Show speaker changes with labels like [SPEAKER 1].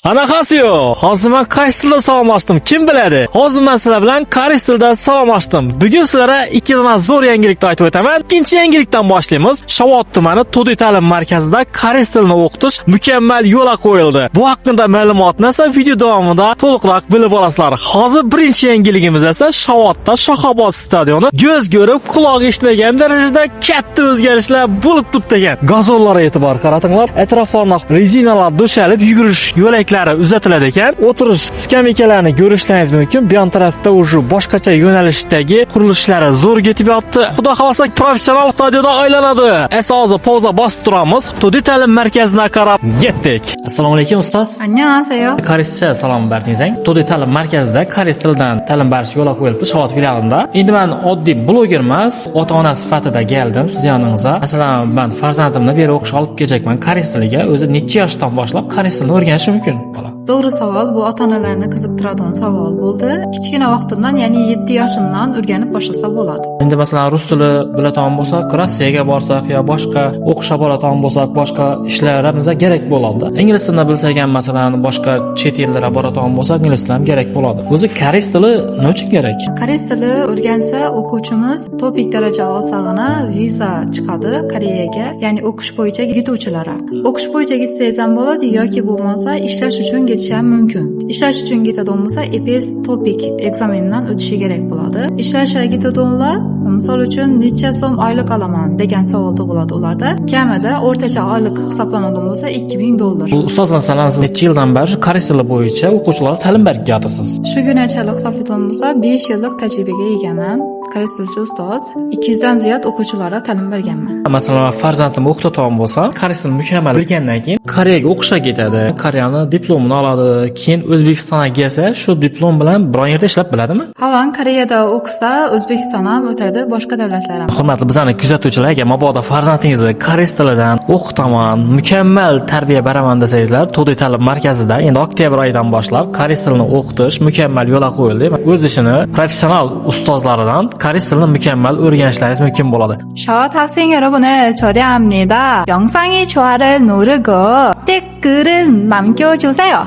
[SPEAKER 1] Anaqasiyo, hozir men qaysi tilda salomlashdim, kim biladi? Hozir men sizlar bilan koreys tilida salomlashdim. Bugun sizlarga ikkita zo'r yangilikni aytib o'taman. Ikkinchi yangilikdan boshlaymiz. Shovot tumani Todi ta'lim markazida koreys tilini o'qitish mukammal yo'lga qo'yildi. Bu haqida ma'lumotni esa video davomida to'liqroq bilib olasizlar. Hozir birinchi yangiligimiz esa Shovotda Shohobod stadioni ko'z ko'rib, quloq eshitmagan darajada katta o'zgarishlar bo'lib turibdi ekan. Gazonlarga e'tibor qaratinglar. Atroflarga rezinalar do'shalib, yugurish yo'laklari uzatiladi ekan. O'tirish skameykalarni ko'rishlaringiz mumkin. Bu yon tarafda o'sha boshqacha yo'nalishdagi qurilishlari zo'r ketib yotdi. Xudo xolasa professional stadionga aylanadi. Hozir pauza bosib turamiz. Todi ta'lim markazina qarab ketdik. Assalomu alaykum ustoz.
[SPEAKER 2] Annyeonghaseyo.
[SPEAKER 1] Koreyscha salom berdingiz. Todi ta'lim markazida koreys tilidan ta'lim berish yo'lga qo'yilibdi Shovot filialida. Endi men oddiy bloger emas, ota-ona sifatida keldim siz yoningizga. Masalan, men farzandimni bir o'qish olib kejakman koreys tiliga. O'zi necha yoshdan boshlab koreys tilini o'rganishi mumkin bola?
[SPEAKER 2] To'g'ri savol, bu ota-onalarni qiziqtiradigan savol bo'ldi. Kichkina vaqtimdan, ya'ni 7 yoshimdan o'rganib boshlasa bo'ladi.
[SPEAKER 1] Endi masalan rus tili biladigan bo'lsak, Rossiyaga borsak yo boshqa o'qish oladigan bo'lsak, boshqa ishlarimizga kerak bo'ladi. Ingliz tilini bilsak ham, masalan, boshqa chet ellarga boradigan bo'lsak, ingliz tili ham kerak bo'ladi. O'zi koreys tili nima uchun kerak?
[SPEAKER 2] Koreys tili o'rgansa, o'quvchimiz topik daraja olsagina viza chiqadi Koreyaga, ya'ni o'qish bo'yicha ketuvchilar. O'qish bo'yicha ketsangiz ham bo'ladi yoki bo'lmasa ishlash uchun ketish ham mumkin. Ishlash uchun ketadigan bo'lsa, EPS topik ekzamenidan o'tishi kerak bo'ladi. Ishlashga ketadiganlar, misol uchun necha so'm oylik olaman degan savol tug'iladi ularda. Kamida o'rtacha oylik hisoblanadigan bo'lsa $2000.
[SPEAKER 1] Ustoz, masalan, siz necha yildan beri koreys tili bo'yicha o'quvchilarga ta'lim berib ketyapsiz?
[SPEAKER 2] Shu kungacha hisoblaydigan bo'lsa, 5 yillik tajribaga egaman. Koreys tilchi ustoz, 200 dan ziyod o'quvchilarga ta'lim berganman.
[SPEAKER 1] Masalan, farzandimni o'qitadigan bo'lsam, koreys tilini mukammal bilgandan keyin Koreyaga o'qishga ketadi. Koreyani diplomini oladi. Keyin O'zbekistonga kelsa, shu diplom bilan biron yerda ishlab biladimi?
[SPEAKER 2] Havan Koreyada o'qisa, O'zbekiston ham o'tadi, boshqa davlatlar ham.
[SPEAKER 1] Hurmatli bizani kuzatuvchilarga, mabodo farzandingizni koreys tilidan o'qitaman, mukammal tarbiya beraman desangizlar, Todi ta'lim markazida endi oktyabr oyidan boshlab koreys tilini o'qitish mukammal yo'lga qo'yildi. O'z ishini professional ustozlaridan koreys tilini mukammal o'rganishlaringiz mumkin bo'ladi.
[SPEAKER 2] 셔워트 학생 여러분을 초대합니다. 영상이 좋아요를 누르고 댓글은 남겨주세요.